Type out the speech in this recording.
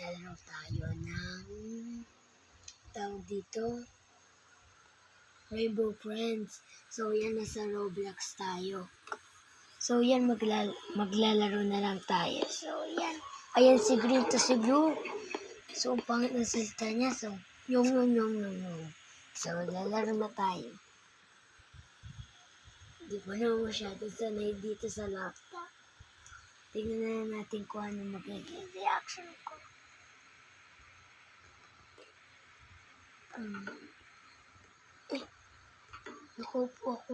maglalaro tayo ng tawag dito, Rainbow Friends. So yan, nasa Roblox tayo. So yan, maglalaro na lang tayo. So yan. Ayan si Green to si Blue. So ang pangit na salita niya. So yung. So maglalaro na tayo. Hindi pa naman masyado sanay dito sa laptop. Tingnan na natin kung ano magiging reaction ko. Nakaupo ako.